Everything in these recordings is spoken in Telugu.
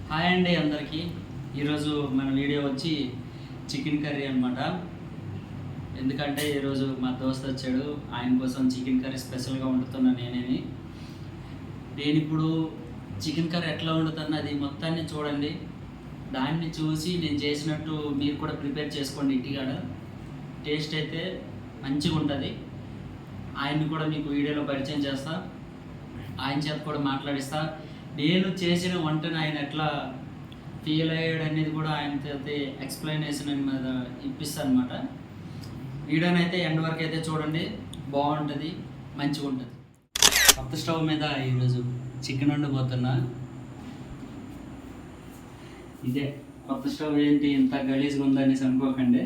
హాయ్ అండి అందరికీ. ఈరోజు మన వీడియో వచ్చి చికెన్ కర్రీ అనమాట. ఎందుకంటే ఈరోజు మా దోస్త్ వచ్చాడు, ఆయన కోసం చికెన్ కర్రీ స్పెషల్గా వండుతున్నా నేను ఇప్పుడు చికెన్ కర్రీ ఎట్లా వండుతున్నా అది మొత్తాన్ని చూడండి. దాన్ని చూసి నేను చేసినట్టు మీరు కూడా ప్రిపేర్ చేసుకోండి ఇంటికాడ. టేస్ట్ అయితే మంచిగా ఉంటుంది. ఆయన్ని కూడా మీకు వీడియోలో పరిచయం చేస్తా, ఆయన చేత కూడా మాట్లాడిస్తా. నేను చేసిన వంటను ఆయన ఎట్లా ఫీల్ అయ్యాడు అనేది కూడా ఆయన ఎక్స్ప్లెనేషన్ మీద ఇప్పిస్తాను అనమాట. వీడియోని అయితే ఎండ్ వరకు అయితే చూడండి, బాగుంటుంది, మంచిగా ఉంటుంది. కొత్త స్టవ్ మీద ఈరోజు చికెన్ వండిపోతున్నా. ఇదే కొత్త స్టవ్ ఏంటి ఇంత గలీజ్గా ఉందనేసి అనుకోకండి,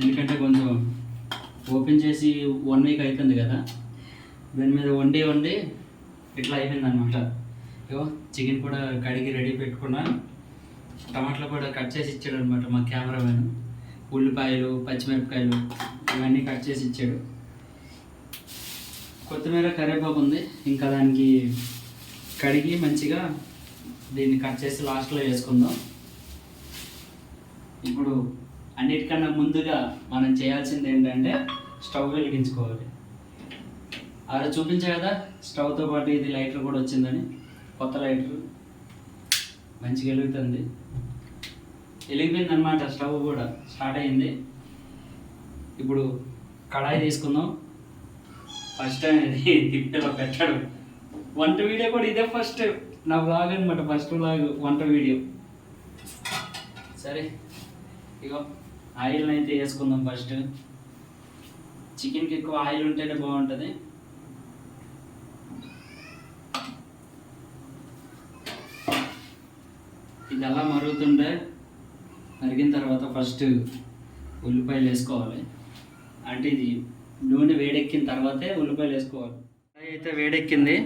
ఎందుకంటే కొంచెం ఓపెన్ చేసి 1 వీక్ అవుతుంది కదా, దాని మీద వండి ఇట్లా అయిపోయింది అనమాట. ఇగో చికెన్ కూడా కడిగి రెడీ పెట్టుకున్నా, టమాటాలు కూడా కట్ చేసి ఇచ్చాడు అనమాట మా కెమెరామెన్. ఉల్లిపాయలు, పచ్చిమిరపకాయలు ఇవన్నీ కట్ చేసి ఇచ్చాడు. కొత్తిమీర, కరివేపాకు ఉంది, ఇంకా దానికి కడిగి మంచిగా దీన్ని కట్ చేసి లాస్ట్లో వేసుకుందాం. ఇప్పుడు అన్నిటికన్నా ముందుగా మనం చేయాల్సింది ఏంటంటే స్టవ్ వెలిగించుకోవాలి. అలా చూపించా కదా స్టవ్తో పాటు ఇది లైటర్ కూడా వచ్చిందని, కొత్త లైటర్ మంచిగా వెలుగుతుంది. వెలిగిపోయింది అనమాట, స్టవ్ కూడా స్టార్ట్ అయింది. ఇప్పుడు కడాయి తీసుకుందాం. ఫస్ట్ టైం ఇది తిప్పలో పెట్టడం, వంట వీడియో కూడా ఇదే ఫస్ట్ నా వ్లాగ్ అనమాట. ఫస్ట్ వ్లాగ్ వంట వీడియో. సరే ఇగో ఆయిల్ని అయితే వేసుకుందాం. ఫస్ట్ చికెన్కి ఎక్కువ ఆయిల్ ఉంటేనే బాగుంటుంది. ఇది అలా మరిగిన తర్వాత ఫస్ట్ ఉల్లిపాయలు వేసుకోవాలి. అంటే ఇది నూనె వేడెక్కిన తర్వాతే ఉల్లిపాయలు వేసుకోవాలి. అయితే వేడెక్కింది,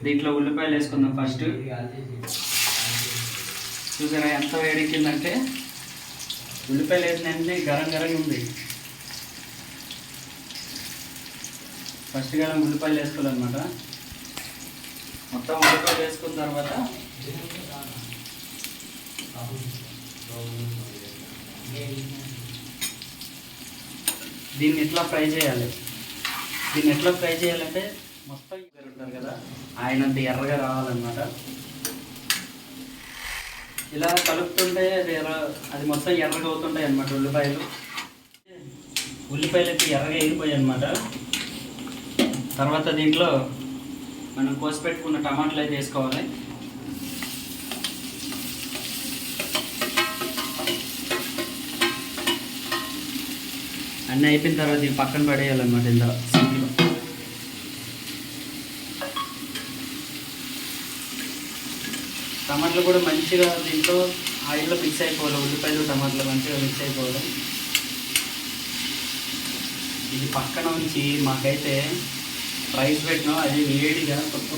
దీంట్లో ఉల్లిపాయలు వేసుకుందాం. ఫస్ట్ చూసారా ఎంత వేడెక్కిందంటే, ఉల్లిపాయలు వేసిన వెంటనే గరం ఉంది. ఫస్ట్గా ఉల్లిపాయలు వేసుకోవాలన్నమాట. మొత్తం ఉల్లిపాయలు వేసుకున్న తర్వాత దీన్ని ఎట్లా ఫ్రై చేయాలంటే మొత్తం ఉంటారు కదా, ఆయనంత ఎర్రగా రావాలన్నమాట. ఇలా కలుపుతుంటే అది మొత్తం ఎర్రగా అవుతుంటాయి అన్నమాట. ఉల్లిపాయలు అయితే ఎర్రగా ఎగిరిపోయాయి అన్నమాట. తర్వాత దీంట్లో మనం కోసి పెట్టుకున్న టమాటాలు అయితే వేసుకోవాలి. అన్నీ అయిపోయిన తర్వాత ఈ పక్కన పడేయాలన్నమాట. ఇంత సింక్లో టమాటాలు కూడా మంచిగా దీంట్లో ఆయిల్లో మిక్స్ అయిపోవాలి. ఉల్లిపాయలు, టమాటాలు మంచిగా మిక్స్ అయిపోవాలి. ఇది పక్కన ఉంచి మాకైతే రైస్ పెట్టినాం, అది వేడిగా కొత్త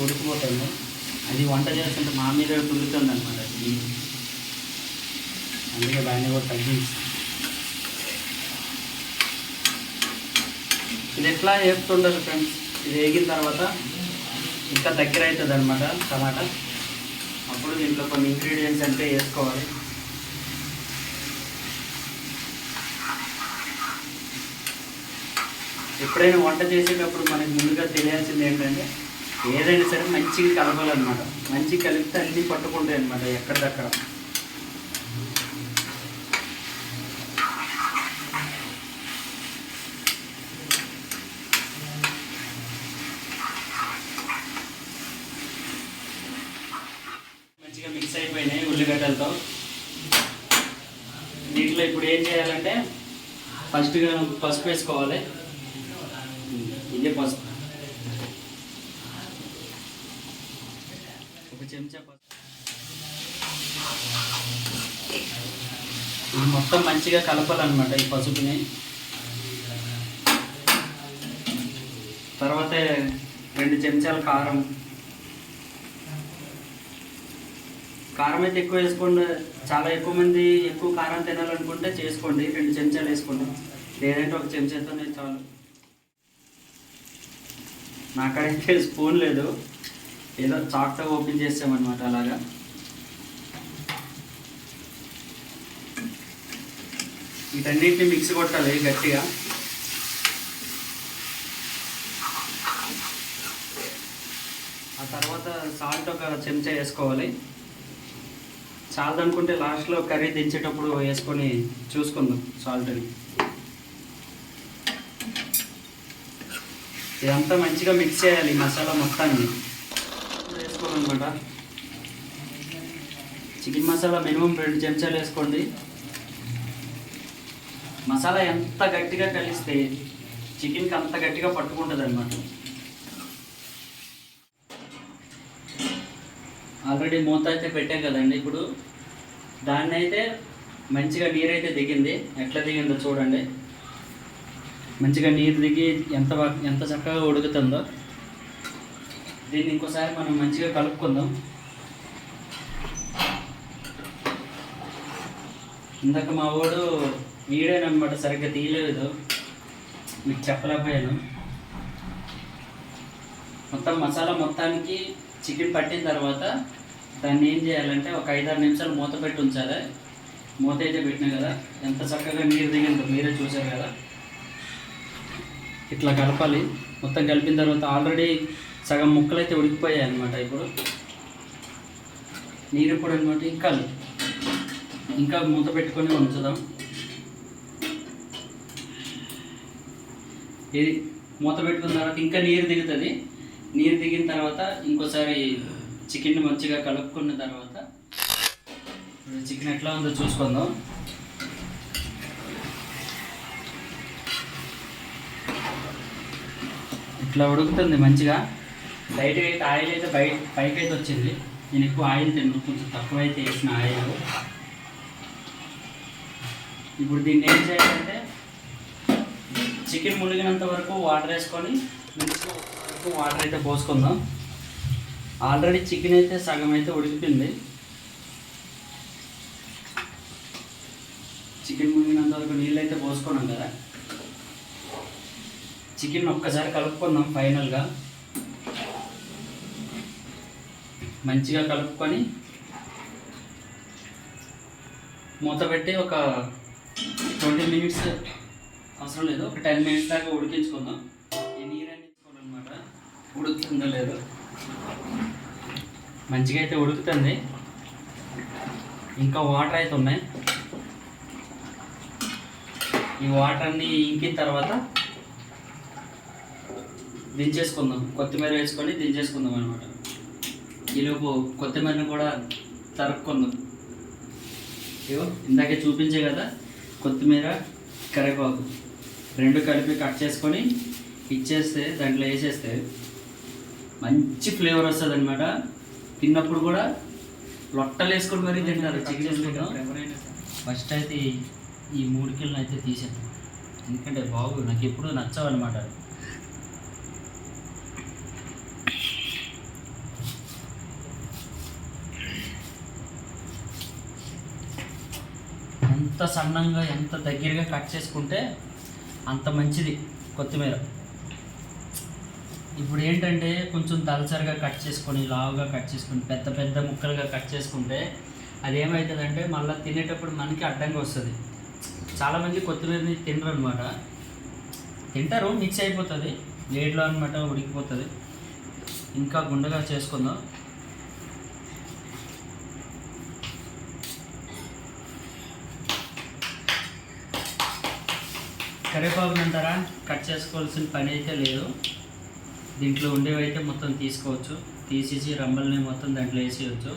ఉడికిపోతాము. అది వంట చేస్తుంటే మా మీద కుదురుతుంది అనమాట. అందుకే దాన్ని కూడా తగ్గించి ఇది ఎట్లా వేపుతుంటారు ఫ్రెండ్స్. ఇది వేగిన తర్వాత ఇంకా దగ్గర అవుతుంది అనమాట టమాటా. అప్పుడు దీంట్లో కొన్ని ఇంగ్రీడియంట్స్ అంటే వేసుకోవాలి. ఎప్పుడైనా వంట చేసేటప్పుడు మనకి ముందుగా తెలియాల్సింది ఏంటంటే, ఏదైనా సరే మంచిగా కలపాలన్నమాట. మంచిగా కలిపితే అన్నీ పట్టుకుంటాయి అన్నమాట ఎక్కడిదక్కడ. మంచిగా మిక్స్ అయిపోయినాయి ఉల్లిగడ్డలతో. దీంట్లో ఇప్పుడు ఏం చేయాలంటే ఫస్ట్గా పసుపు వేసుకోవాలి. ఇదే పసుపు, ఒక చెంచా పసుపు. ఇది మొత్తం మంచిగా కలపాలన్నమాట ఈ పసుపుని. తర్వాత 2 చెంచాల కారం. కారం అయితే ఎక్కువ వేసుకోండి, చాలా ఎక్కువ మంది ఎక్కువ కారం తినాలనుకుంటే చేసుకోండి, 2 చెంచాలు వేసుకోండి. లేదంటే 1 చెంచాతోనే చాలు. నాకైతే స్పూన్ లేదు, ఏదో చాక్తో ఓపెన్ చేసామన్నమాట అలాగా. వీటన్నిటిని మిక్స్ కొట్టాలి గట్టిగా. ఆ తర్వాత సాల్ట్ ఒక చెంచా వేసుకోవాలి. చాలదనుకుంటే లాస్ట్లో కర్రీ దించేటప్పుడు వేసుకొని చూసుకుందాం సాల్ట్ని. ఇదంతా మంచిగా మిక్స్ చేయాలి మసాలా మొత్తాన్ని. వేసుకోవాలన్నమాట. చికెన్ మసాలా మినిమం 2 చెంచాలు వేసుకోండి. మసాలా ఎంత గట్టిగా కలిస్తే చికెన్కి అంత గట్టిగా పట్టుకుంటుంది అన్నమాట. ఆల్రెడీ మూత అయితే పెట్టాం కదండి. ఇప్పుడు దాన్ని అయితే మంచిగా నీరైతే దిగింది. ఎట్లా దిగిందో చూడండి. మంచిగా నీరు దిగి ఎంత చక్కగా ఉడుకుతుందో. దీన్ని ఇంకోసారి మనం మంచిగా కలుపుకుందాం. ఇందాక మా వాడు వీడేనమాట సరిగ్గా తీయలేదు, మీకు చెప్పలేకపోయాను. మొత్తం మసాలా మొత్తానికి చికెన్ పట్టిన తర్వాత దాన్ని ఏం చేయాలంటే ఒక 5-6 నిమిషాలు మూత పెట్టి ఉంచాలి. మూత అయితే పెట్టినా కదా, ఎంత చక్కగా నీరు దిగిందో మీరే చూసారు కదా. ఇట్లా కలపాలి. మొత్తం కలిపిన తర్వాత ఆల్రెడీ సగం ముక్కలు అయితే ఉడికిపోయాయి అన్నమాట. ఇప్పుడు నీరు ఇప్పుడు అనమాట ఇంకా మూత పెట్టుకొని ఉంచుదాం. ఇది మూత పెట్టుకున్న తర్వాత ఇంకా నీరు దిగుతుంది. నీరు దిగిన తర్వాత ఇంకోసారి చికెన్ మంచిగా కలుపుకున్న తర్వాత చికెన్ ఎట్లా ఉందో చూసుకుందాం. ఇట్లా ఉడుకుతుంది మంచిగా. లైట్గా అయితే ఆయిల్ అయితే పైకి అయితే వచ్చింది. నేను ఎక్కువ ఆయిల్ తిన్నాను, కొంచెం తక్కువ అయితే వేసిన ఆయిల్. ఇప్పుడు దీన్ని ఏం చేయాలంటే చికెన్ మునిగినంత వరకు వాటర్ వేసుకొని మంచిగా వాటర్ అయితే పోసుకుందాం. ఆల్రెడీ చికెన్ అయితే సగం అయితే ఉడికిపోయింది. చికెన్ మునిగినంత వరకు నీళ్ళు అయితే పోసుకున్నాం కదా. చికెన్ ఒక్కసారి కలుపుకుందాం. ఫైనల్గా మంచిగా కలుపుకొని మూత పెట్టి ఒక 20 మినిట్స్ అవసరం లేదు, ఒక 10 మినిట్స్ దాకా ఉడికించుకుందాం. ఈ నీరు అనిపించుకోవాలన్నమాట, ఉడుకుతుందో లేదో. మంచిగా అయితే ఉడుకుతుంది. ఇంకా వాటర్ అయితే ఉన్నాయి. ఈ వాటర్ అన్నీ ఇంకిన తర్వాత దించేసుకుందాం. కొత్తిమీర వేసుకొని దించేసుకుందాం అనమాట. ఈలోపు కొత్తిమీరని కూడా తరుక్కుందాం. ఇగో ఇందాకే చూపించే కదా, కొత్తిమీర కరివేపాకు 2 కలిపి కట్ చేసుకొని ఇచ్చేస్తే దాంట్లో వేసేస్తే మంచి ఫ్లేవర్ వస్తుంది అనమాట. తిన్నప్పుడు కూడా లొట్టలు వేసుకొని మరీ తింటారు చికెన్. ఫస్ట్ అయితే ఈ 3 కిలోలు అయితే తీసేద్దాం, ఎందుకంటే నాకు ఎప్పుడు నచ్చవు అనమాట. ఎంత సన్నంగా ఎంత దగ్గరగా కట్ చేసుకుంటే అంత మంచిది కొత్తిమీర. ఇప్పుడు ఏంటంటే కొంచెం దళసరిగా కట్ చేసుకొని, లావుగా కట్ చేసుకొని, పెద్ద పెద్ద ముక్కలుగా కట్ చేసుకుంటే అది ఏమవుతుందంటే మళ్ళీ తినేటప్పుడు మనకి అడ్డంగా వస్తుంది. చాలామంది కొత్తిమీరని తినరు అనమాట. తింటారు, మిక్స్ అయిపోతుంది వేడిలో అనమాట, ఉడికిపోతుంది. ఇంకా గుండగా చేసుకుందాం. కరివేపాకు అంటారా, కట్ చేసుకోవాల్సిన పని అయితే లేదు. దీంట్లో ఉండేవి అయితే మొత్తం తీసుకోవచ్చు. తీసేసి రంబల్ని మొత్తం దాంట్లో వేసేయచ్చు.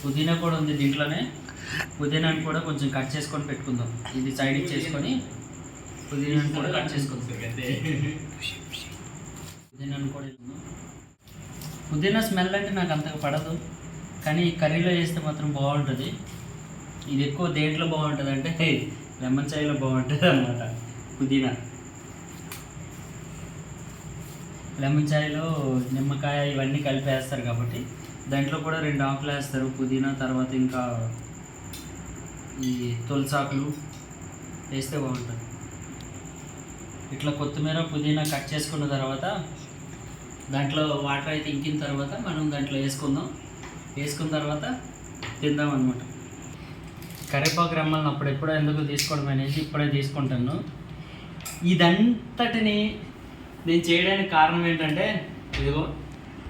పుదీనా కూడా ఉంది దీంట్లోనే. పుదీనాని కూడా కొంచెం కట్ చేసుకొని పెట్టుకుందాం. ఇది సైడ్కి చేసుకొని పుదీనాని కూడా కట్ చేసుకుందాం. పుదీనాని కూడా పుదీనా స్మెల్ అంటే నాకు అంతగా పడదు, కానీ కర్రీలో వేస్తే మాత్రం బాగుంటుంది. ఇది ఎక్కువ దేంట్లో బాగుంటుంది అంటే లెమన్ చాయ్లో బాగుంటుంది అన్నమాట. పుదీనా లెమన్ చాయ్లో నిమ్మకాయ ఇవన్నీ కలిపి వేస్తారు కాబట్టి దాంట్లో కూడా 2 ఆకులు వేస్తారు పుదీనా. తర్వాత ఇంకా ఈ తులసాకులు వేస్తే బాగుంటుంది. ఇట్లా కొత్తిమీర పుదీనా కట్ చేసుకున్న తర్వాత దాంట్లో వాటర్ అయితే ఇంకిన తర్వాత మనం దాంట్లో వేసుకున్న తర్వాత తిందాం అనమాట. కరివేపాకు రెమ్మలను అప్పుడెప్పుడో ఎందుకు తీసుకోవడం అనేసి ఇప్పుడే తీసుకుంటాను. ఇదంతటిని నేను చేయడానికి కారణం ఏంటంటే ఇదిగో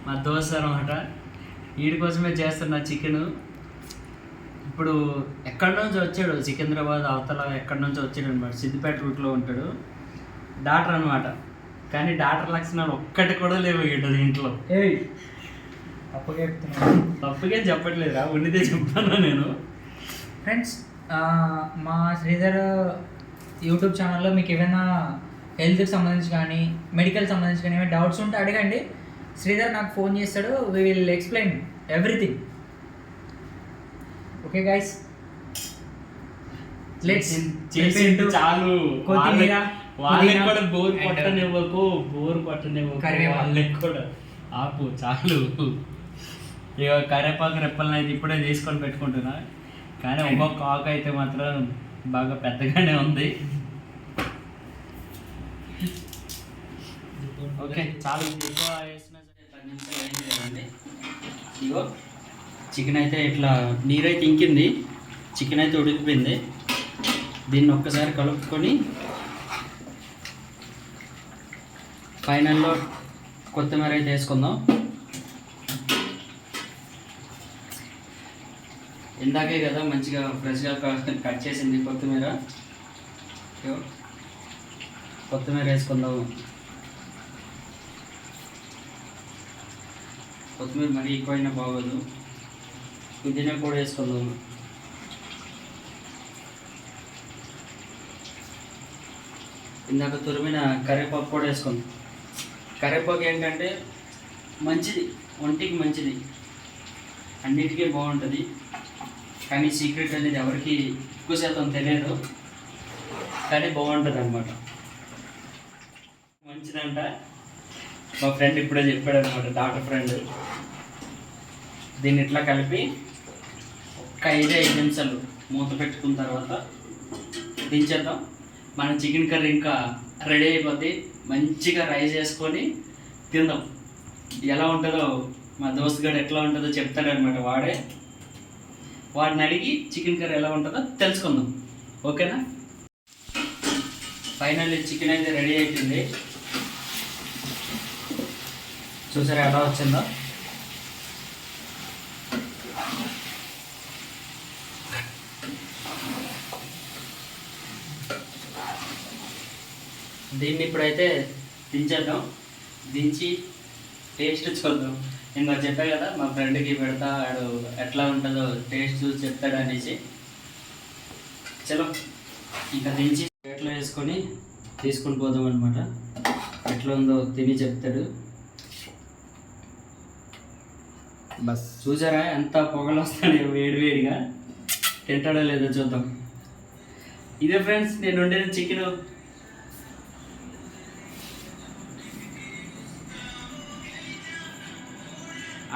మా దోస్త్ అనమాట. వీడి కోసమే చేస్తున్న చికెను. ఇప్పుడు ఎక్కడి నుంచి వచ్చాడు, సికింద్రాబాద్ అవతల ఎక్కడి నుంచి వచ్చాడు అనమాట. సిద్దిపేట రూట్లో ఉంటాడు. డాక్టర్ అనమాట. కానీ డాక్టర్ లక్షణాలు ఒక్కటి కూడా లేవు ఇటు ఇంట్లో. తప్పుగా చెప్పట్లేదురా, ఉండితే చెప్తాను నేను. ఫ్రెండ్స్, మా శ్రీధర్ యూట్యూబ్ ఛానల్లో మీకు ఏమైనా హెల్త్కి సంబంధించి కానీ మెడికల్ సంబంధించి కానీ ఏమైనా డౌట్స్ ఉంటే అడగండి. శ్రీధర్ నాకు ఫోన్ చేస్తాడు. We will explain everything. Okay guys, let's చాలు. కొత్తిమీర, వాళ్ళకి కూడా బోర్ కొట్టనివ్వకు. వాళ్ళకి కూడా ఆపు చాలు. ఇక కరివేపాకు రెప్పలను అయితే ఇప్పుడే తీసుకొని పెట్టుకుంటున్నా. కానీ ఒక్కొక్క ఆకు అయితే మాత్రం బాగా పెద్దగానే ఉంది. ఓకే చాలు. ఎక్కువ వేసినా సరే 10 నిమిషాలు అయింది కదండి. ఇగో చికెన్ అయితే ఇట్లా నీరైతే ఇంకింది, చికెన్ అయితే ఉడికిపోయింది. దీన్ని ఒక్కసారి కలుపుకొని ఫైనల్లో కొత్తిమీర అయితే వేసుకుందాం. ఇందాకే కదా మంచిగా ఫ్రెష్గా కట్ చేసింది కొత్తిమీర. కొత్తిమీర వేసుకుందాం. కొత్తిమీర మరీ ఎక్కువైనా బాగోదు. పుదీనా కూడా వేసుకుందాం. ఇందాక తురిమిన కరివేపాకు కూడా వేసుకుందాం. కరివేపాకు ఏంటంటే మంచిది, ఒంటికి మంచిది, అన్నిటికీ బాగుంటుంది. కానీ సీక్రెట్ అనేది ఎవరికి ఎక్కువ శాతం తెలియదు, కానీ బాగుంటుంది అన్నమాట. మంచిదంట. మా ఫ్రెండ్ ఇప్పుడే చెప్పాడు అనమాట, డాక్టర్ ఫ్రెండ్. దీన్ని ఇట్లా కలిపి ఒక 5 నిమిషాలు మూత పెట్టుకున్న తర్వాత దించేద్దాం. మన చికెన్ కర్రీ ఇంకా రెడీ అయిపోద్ది. మంచిగా రైస్ వేసుకొని తిందాం. ఎలా ఉంటుందో మా దోస్త్ గడు ఎట్లా ఉంటుందో చెప్తాడనమాట. వాడిని అడిగి చికెన్ కర్రీ ఎలా ఉంటుందో తెలుసుకుందాం. ఓకేనా? ఫైనల్లీ చికెన్ అయితే రెడీ అయిపోయింది. చూసారా ఎలా వచ్చిందో? దీన్ని ఇప్పుడైతే దించేద్దాం. దించి టేస్ట్ చూద్దాం. నేను చెప్పా కదా మా ఫ్రెండ్కి పెడతా, ఆడు ఎట్లా ఉంటుందో టేస్ట్ చూసి చెప్తాడు అనేసి. చలో ఇంకా దించి ప్లేట్లో వేసుకొని తీసుకొని పోదాం అనమాట. ఎట్లా ఉందో తిని చెప్తాడు. బస్ చూసారా ఎంత పొగలు వస్తాయో వేడివేడిగా. తింటాడో లేదో చూద్దాం. ఇదే ఫ్రెండ్స్ నేను వండిన చికెన్.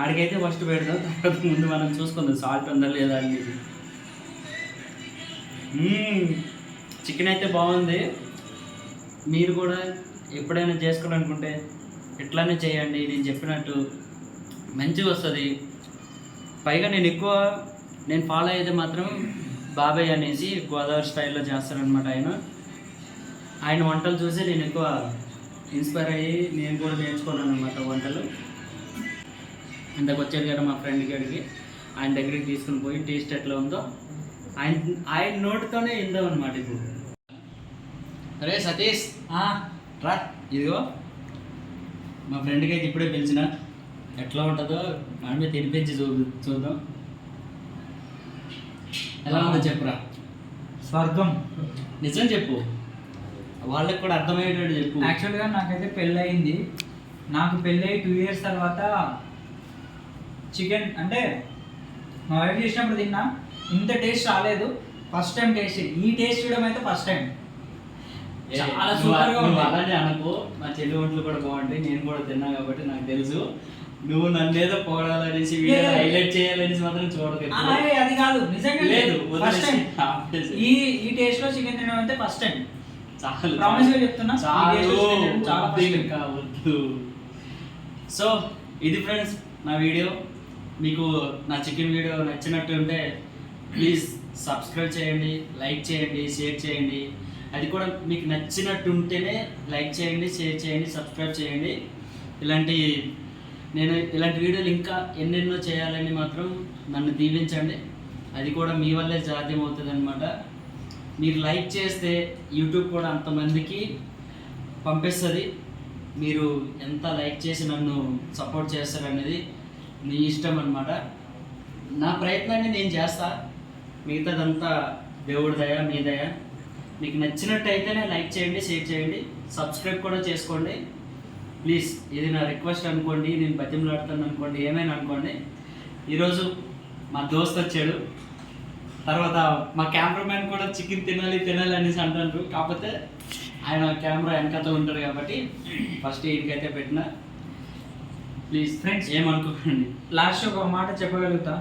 ఆడికైతే ఫస్ట్ పెడదాం, తర్వాత ముందు మనం చూసుకుందాం సాల్ట్ ఉందా లేదా అని. చికెన్ అయితే బాగుంది. మీరు కూడా ఎప్పుడైనా చేసుకోవాలనుకుంటే ఇట్లానే చేయండి. నేను చెప్పినట్టు మంచిగా వస్తుంది. పైగా నేను ఫాలో అయితే మాత్రం బాబాయ్ అనేసి గోదావరి స్టైల్లో చేస్తారనమాట. ఆయన వంటలు చూసి నేను ఎక్కువ ఇన్స్పైర్ అయ్యి నేను కూడా నేర్చుకున్నాను అనమాట వంటలు. ఇంతకు వచ్చాడు కదా మా ఫ్రెండ్ గడికి, ఆయన దగ్గరికి తీసుకుని పోయి టేస్ట్ ఎట్లా ఉందో ఆయన నోటితోనే ఇందాం అనమాట. ఇప్పుడు అరే సతీష్ రా, ఇదిగో మా ఫ్రెండ్కి అయితే ఇప్పుడే పిలిచిన. ఎట్లా ఉంటుందో మనమే తినిపించి చూద్దాం. ఎలా ఉందో చెప్పురా. స్వర్గం. నిజం చెప్పు, వాళ్ళకి కూడా అర్థమయ్యేటట్టు చెప్పు. యాక్చువల్గా నాకైతే పెళ్ళి అయింది. నాకు పెళ్ళి 2 years తర్వాత చికెన్ అంటే మా వైఫ్ చేసినప్పుడు తిన్నా. ఇంత టేస్ట్ రాలేదు. First time taste. ఈ టేస్ట్ చూడడం అయితే ఫస్ట్ టైం. చాలా సూపర్గా ఉంది. అలానే అనుకో, మా చెల్లి వంటలు కూడా బాగుంటాయి. నేను కూడా తిన్నా కాబట్టి నాకు తెలుసు. నువ్వు నన్ను ఏదో పొగడాలనేసి వీడియో హైలైట్ చేయాలనేసి మాత్రం చూడదు. అది కాదు, నిజంగా లేదు. ఈ టేస్ట్ లో చికెన్ తినడం అంటే ఫస్ట్ టైం. చాలా ప్రామిస్ గా చెప్తున్నా. చాలా వద్దు. సో ఇది ఫ్రెండ్స్ నా వీడియో. మీకు నా చికెన్ వీడియో నచ్చినట్టు ఉంటే ప్లీజ్ సబ్స్క్రైబ్ చేయండి, లైక్ చేయండి, షేర్ చేయండి. అది కూడా మీకు నచ్చినట్టు ఉంటేనే లైక్ చేయండి, షేర్ చేయండి, సబ్స్క్రైబ్ చేయండి. నేను ఇలాంటి వీడియోలు ఇంకా ఎన్నెన్నో చేయాలని మాత్రం నన్ను దీవించండి. అది కూడా మీ వల్లే సాధ్యమవుతుంది అనమాట. మీరు లైక్ చేస్తే యూట్యూబ్ కూడా అంతమందికి పంపిస్తుంది. మీరు ఎంత లైక్ చేసి నన్ను సపోర్ట్ చేస్తారనేది మీ ఇష్టం అనమాట. నా ప్రయత్నాన్ని నేను చేస్తా, మిగతాదంతా దేవుడి దయ, మీ దయ. మీకు నచ్చినట్టయితేనే లైక్ చేయండి, షేర్ చేయండి, సబ్స్క్రైబ్ కూడా చేసుకోండి ప్లీజ్. ఇది నా రిక్వెస్ట్ అనుకోండి, నేను బతిమలాడుతాను అనుకోండి, ఏమైనా అనుకోండి. ఈరోజు మా దోస్త్ వచ్చాడు, తర్వాత మా కెమెరామ్యాన్ కూడా చికెన్ తినాలి అనేసి అంటారు. కాకపోతే ఆయన కెమెరా వెనకతో ఉంటారు కాబట్టి ఫస్ట్ ఇంకైతే పెట్టిన. ప్లీజ్ ఫ్రెండ్స్ ఏమనుకోకండి. లాస్ట్ ఒక మాట చెప్పగలుగుతా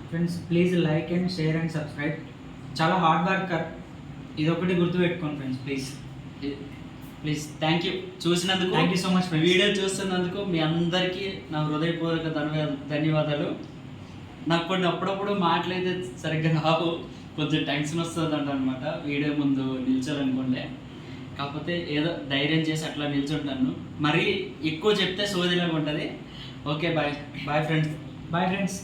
friends, please like and share and subscribe. చాలా హార్డ్ వర్కర్, ఇదొకటి గుర్తుపెట్టుకోండి ఫ్రెండ్స్ ప్లీజ్. థ్యాంక్ యూ చూసినందుకు. Thank you so much. Video చూస్తున్నందుకు మీ అందరికీ నా హృదయపూర్వక ధన్యవాదాలు. నాకు కొన్ని అప్పుడప్పుడు మాటలైతే సరిగ్గా రావు, కొంచెం టెన్షన్ వస్తుంది అనమాట వీడియో ముందు నిల్చోాలనుకోండి. కాకపోతే ఏదో ధైర్యం చేసి అట్లా నిల్చుంటాను. మరీ ఎక్కువ చెప్తే సోదిలాగా ఉంటుంది. Okay bye friends.